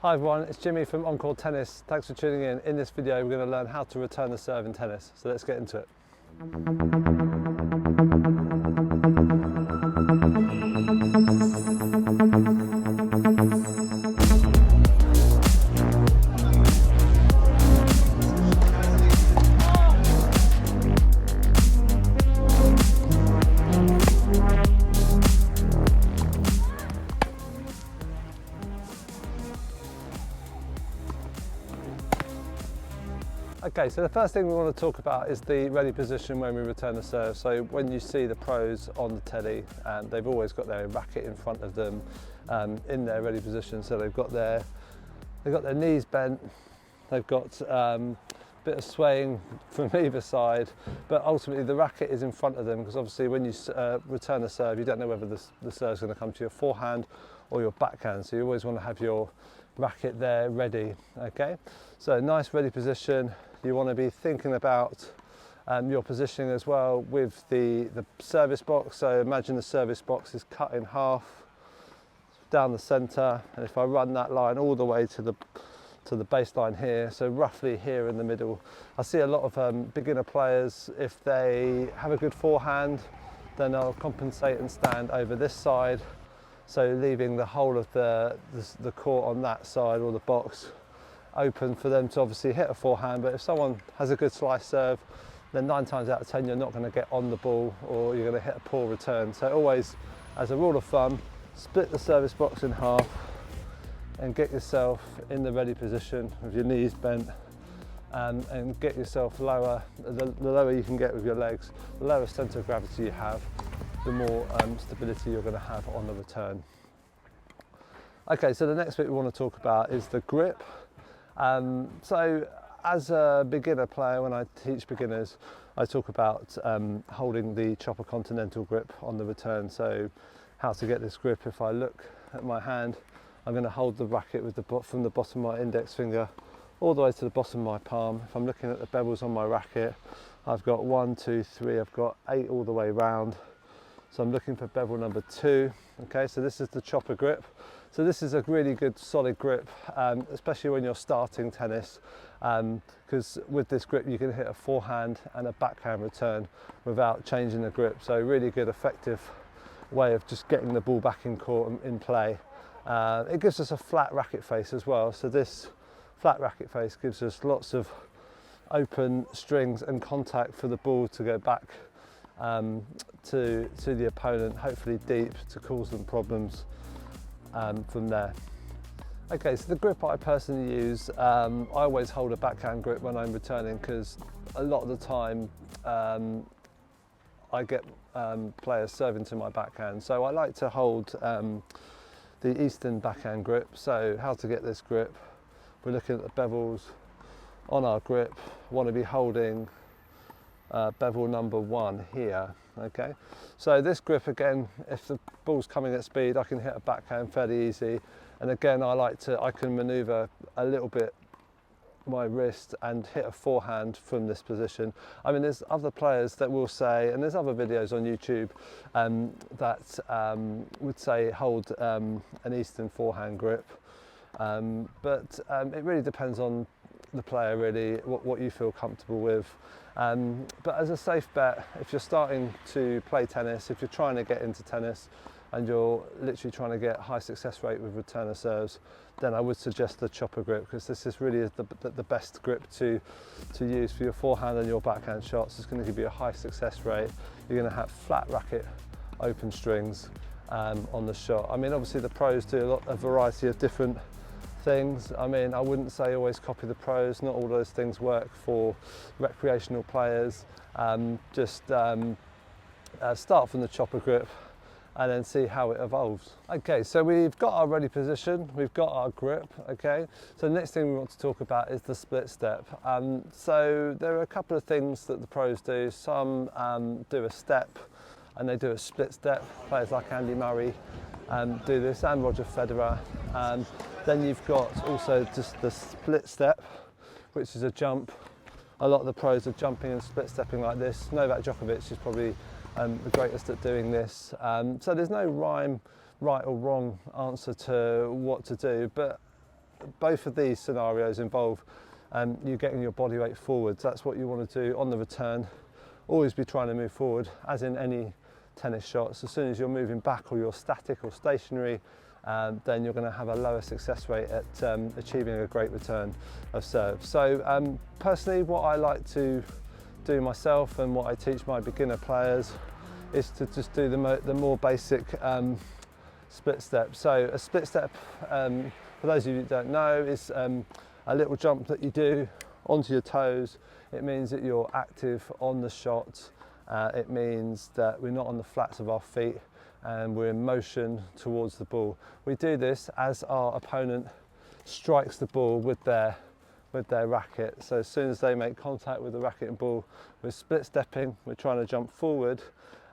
Hi everyone, it's Jimmy from Encore Tennis. Thanks for tuning in. In this video we're going to learn how to return the serve in tennis. So let's get into it. Okay, so the first thing we want to talk about is the ready position when we return the serve. So when you see the pros on the telly, they've always got their racket in front of them in their ready position. So they've got their knees bent, they've got a bit of swaying from either side, but ultimately the racket is in front of them because obviously when you return the serve, you don't know whether the serve's going to come to your forehand or your backhand. So you always want to have your racket there ready. Okay, so nice ready position. You want to be thinking about your positioning as well with the service box. So imagine the service box is cut in half down the centre, and if I run that line all the way to the baseline here, so roughly here in the middle, I see a lot of beginner players, if they have a good forehand, then they'll compensate and stand over this side, so leaving the whole of the court on that side or the box open for them to obviously hit a forehand. But if someone has a good slice serve, then 9 times out of 10 you're not going to get on the ball or you're going to hit a poor return. So always, as a rule of thumb, split the service box in half and get yourself in the ready position with your knees bent, and get yourself lower. The lower you can get with your legs, the lower centre of gravity you have, the more stability you're going to have on the return. Okay, so the next bit we want to talk about is the grip. So as a beginner player, when I teach beginners, I talk about holding the chopper Continental grip on the return. So how to get this grip. If I look at my hand, I'm going to hold the racket with from the bottom of my index finger all the way to the bottom of my palm. If I'm looking at the bevels on my racket, I've got 1, 2, 3, I've got 8 all the way round. So I'm looking for bevel number 2. Okay, so this is the chopper grip. So this is a really good solid grip, especially when you're starting tennis, because with this grip you can hit a forehand and a backhand return without changing the grip. So really good, effective way of just getting the ball back in court and in play. It gives us a flat racket face as well. So this flat racket face gives us lots of open strings and contact for the ball to go back to the opponent, hopefully deep, to cause them problems from there. Okay, so the grip I personally use, I always hold a backhand grip when I'm returning because a lot of the time I get players serving to my backhand. So I like to hold the Eastern backhand grip. So how to get this grip? We're looking at the bevels on our grip. Want to be holding bevel number 1 here. Okay, so this grip, again, if the ball's coming at speed, I can hit a backhand fairly easy. And again, I can maneuver a little bit my wrist and hit a forehand from this position. I mean, there's other players that will say, and there's other videos on YouTube that would say hold an Eastern forehand grip, but it really depends on the player, really, what you feel comfortable with. But as a safe bet, if you're starting to play tennis, if you're trying to get into tennis and you're literally trying to get high success rate with returner serves, then I would suggest the chopper grip, because this is really the best grip to use for your forehand and your backhand shots. It's going to give you a high success rate. You're going to have flat racket, open strings on the shot. I mean, obviously the pros do a variety of different things. I mean, I wouldn't say always copy the pros. Not all those things work for recreational players. Just start from the chopper grip and then see how it evolves. Okay, so we've got our ready position, we've got our grip. Okay, so the next thing we want to talk about is the split step. So there are a couple of things that the pros do. Some do a step and they do a split step. Players like Andy Murray do this, and Roger Federer. Then you've got also just the split step, which is a jump. A lot of the pros are jumping and split stepping like this. Novak Djokovic is probably the greatest at doing this. So there's no right or wrong answer to what to do, but both of these scenarios involve you getting your body weight forwards. That's what you want to do on the return. Always be trying to move forward, as in any tennis shots. As soon as you're moving back or you're static or stationary, then you're going to have a lower success rate at achieving a great return of serve. So personally, what I like to do myself and what I teach my beginner players is to just do the more basic split step. So a split step, for those of you who don't know, is a little jump that you do onto your toes. It means that you're active on the shot. It means that we're not on the flats of our feet and we're in motion towards the ball. We do this as our opponent strikes the ball with their racket. So as soon as they make contact with the racket and ball, we're split stepping, we're trying to jump forward,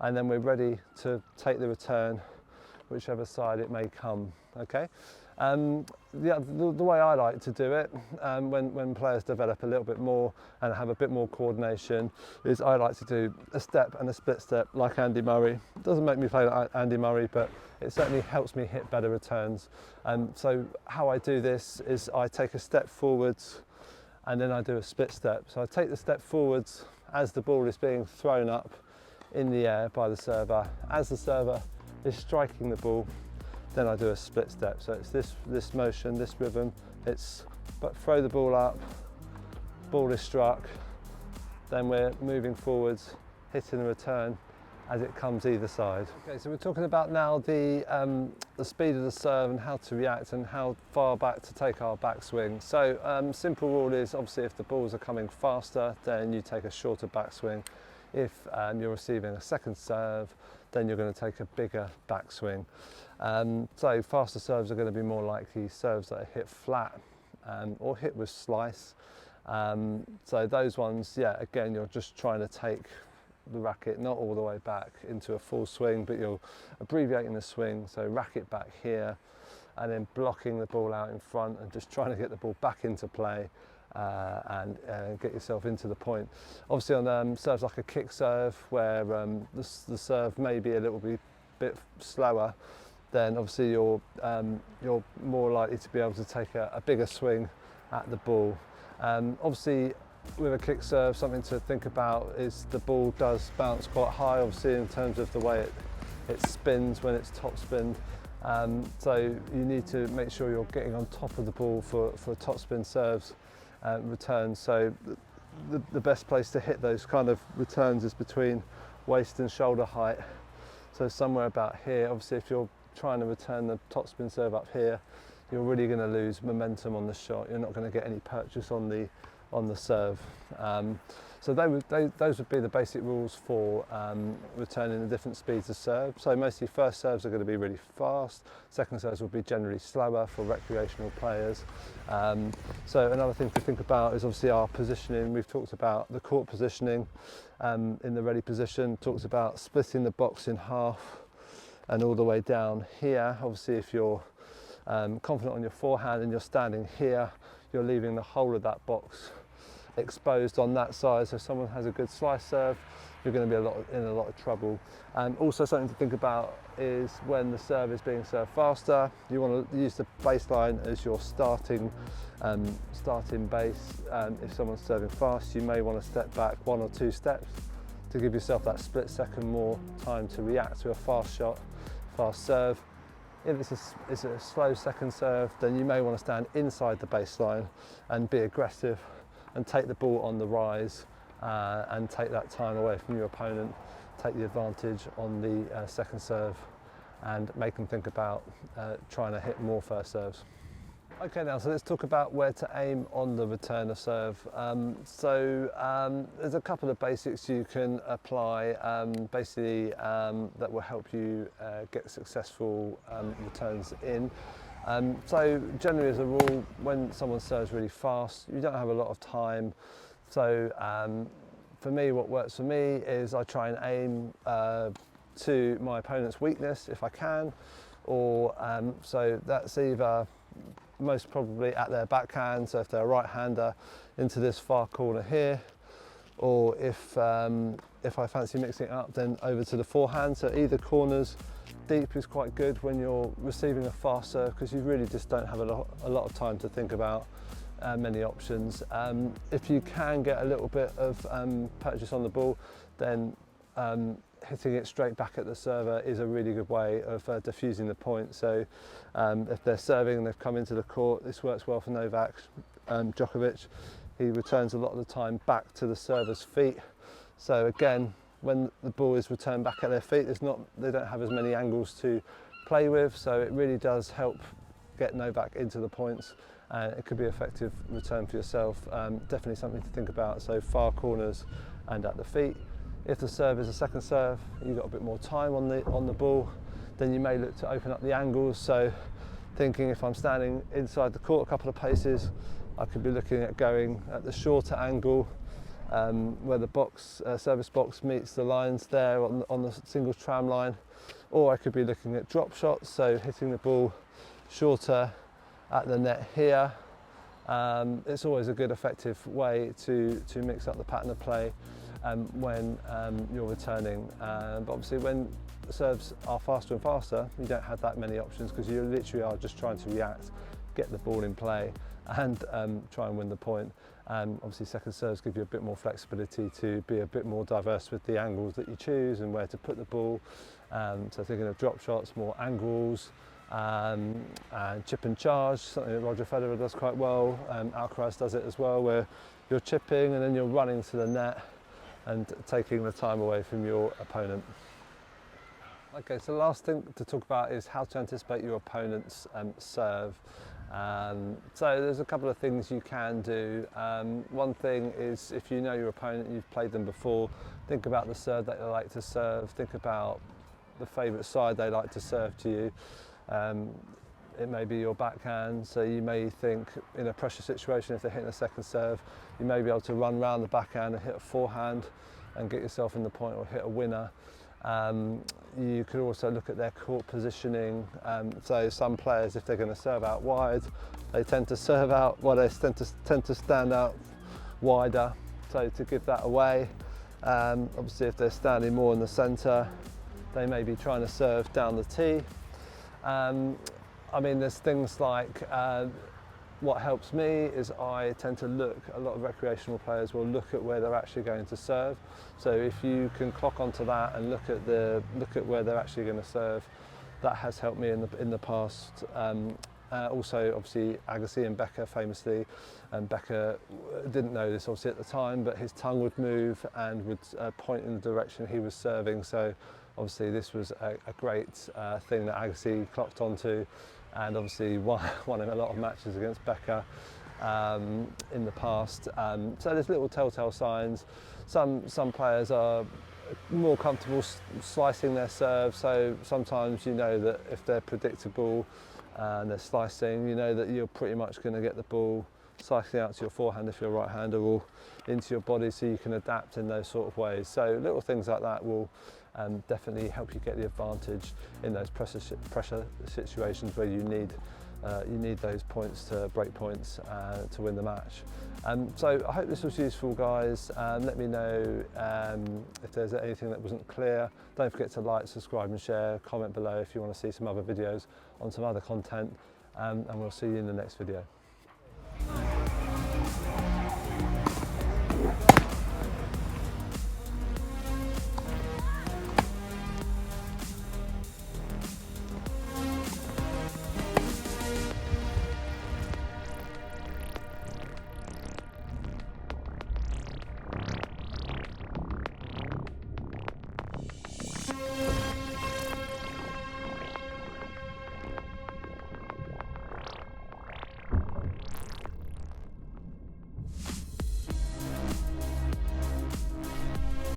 and then we're ready to take the return, whichever side it may come, okay? The way I like to do it, when players develop a little bit more and have a bit more coordination, is I like to do a step and a split step like Andy Murray. It doesn't make me play like Andy Murray, but it certainly helps me hit better returns. So how I do this is I take a step forwards and then I do a split step. So I take the step forwards as the ball is being thrown up in the air by the server. As the server is striking the ball, then I do a split step. So it's this motion, this rhythm. It's but throw the ball up, ball is struck, then we're moving forwards, hitting the return as it comes either side. Okay, so we're talking about now the speed of the serve and how to react and how far back to take our backswing. So simple rule is obviously if the balls are coming faster, then you take a shorter backswing. If you're receiving a second serve, then you're going to take a bigger backswing. So faster serves are going to be more likely serves that are hit flat or hit with slice. So those ones, yeah, again, you're just trying to take the racket not all the way back into a full swing, but you're abbreviating the swing, so racket back here and then blocking the ball out in front and just trying to get the ball back into play and get yourself into the point. Obviously on serves like a kick serve where the serve may be a little bit slower, then obviously you're more likely to be able to take a bigger swing at the ball. Obviously with a kick serve, something to think about is the ball does bounce quite high, obviously in terms of the way it spins when it's top spin. So you need to make sure you're getting on top of the ball for top spin serves returns. So the best place to hit those kind of returns is between waist and shoulder height. So somewhere about here. Obviously if you're trying to return the top spin serve up here, you're really going to lose momentum on the shot. You're not going to get any purchase on the serve. So those would be the basic rules for returning the different speeds of serve. So mostly first serves are going to be really fast, second serves will be generally slower for recreational players. So another thing to think about is obviously our positioning. We've talked about the court positioning in the ready position, talked about splitting the box in half and all the way down here. Obviously if you're confident on your forehand and you're standing here, you're leaving the whole of that box exposed on that side. So if someone has a good slice serve, you're going to be in a lot of trouble. Also something to think about is when the serve is being served faster, you want to use the baseline as your starting base. If someone's serving fast, you may want to step back 1 or 2 steps to give yourself that split second more time to react to a fast shot, fast serve. If it's a slow second serve, then you may want to stand inside the baseline and be aggressive and take the ball on the rise and take that time away from your opponent, take the advantage on the second serve and make them think about trying to hit more first serves. Okay, now so let's talk about where to aim on the return of serve. There's a couple of basics you can apply that will help you get successful returns in. So generally as a rule, when someone serves really fast, you don't have a lot of time. So for me, what works for me is I try and aim to my opponent's weakness if I can, or so that's either most probably at their backhand, so if they're a right-hander, into this far corner here, or if I fancy mixing it up, then over to the forehand. So either corners deep is quite good when you're receiving a fast serve, because you really just don't have a lot of time to think about many options. If you can get a little bit of purchase on the ball, then hitting it straight back at the server is a really good way of diffusing the point. So if they're serving and they've come into the court, this works well for Novak Djokovic. He returns a lot of the time back to the server's feet. So again, when the ball is returned back at their feet, they don't have as many angles to play with, so it really does help get Novak into the points. It could be an effective return for yourself. Definitely something to think about. So far corners and at the feet. If the serve is a second serve, you've got a bit more time on the ball, then you may look to open up the angles. So thinking, if I'm standing inside the court a couple of paces, I could be looking at going at the shorter angle, where the service box meets the lines there on the singles tram line, or I could be looking at drop shots, so hitting the ball shorter at the net here. It's always a good effective way to mix up the pattern of play when you're returning. But obviously when the serves are faster and faster, you don't have that many options, because you literally are just trying to react, get the ball in play and try and win the point. Obviously second serves give you a bit more flexibility to be a bit more diverse with the angles that you choose and where to put the ball. So thinking of drop shots, more angles, and chip and charge, something that Roger Federer does quite well. Alcaraz does it as well, where you're chipping and then you're running to the net and taking the time away from your opponent. Okay, so the last thing to talk about is how to anticipate your opponent's serve. So there's a couple of things you can do. One thing is, if you know your opponent, you've played them before, think about the serve that they like to serve, think about the favourite side they like to serve to you. It may be your backhand, so you may think in a pressure situation, if they're hitting a second serve, you may be able to run round the backhand and hit a forehand and get yourself in the point, or hit a winner. You could also look at their court positioning. So some players, if they're going to serve out wide, they tend to serve out, well, they tend to stand out wider, so to give that away. Obviously if they're standing more in the centre, they may be trying to serve down the tee. I mean, there's things like, what helps me is I tend to look, a lot of recreational players will look at where they're actually going to serve. So if you can clock onto that and look at where they're actually going to serve, that has helped me in the past. Also, obviously, Agassi and Becker famously, and Becker didn't know this obviously at the time, but his tongue would move and would point in the direction he was serving. So obviously this was a great thing that Agassi clocked onto, and obviously won him a lot of matches against Becker in the past. So there's little telltale signs. Some players are more comfortable slicing their serve, so sometimes you know that if they're predictable and they're slicing, you know that you're pretty much going to get the ball slicing out to your forehand if you're a right-hander, or into your body, so you can adapt in those sort of ways. So little things like that will definitely help you get the advantage in those pressure situations where you need those points to break points to win the match. So I hope this was useful, guys. Let me know if there's anything that wasn't clear. Don't forget to like, subscribe and share. Comment below if you want to see some other videos on some other content, and we'll see you in the next video.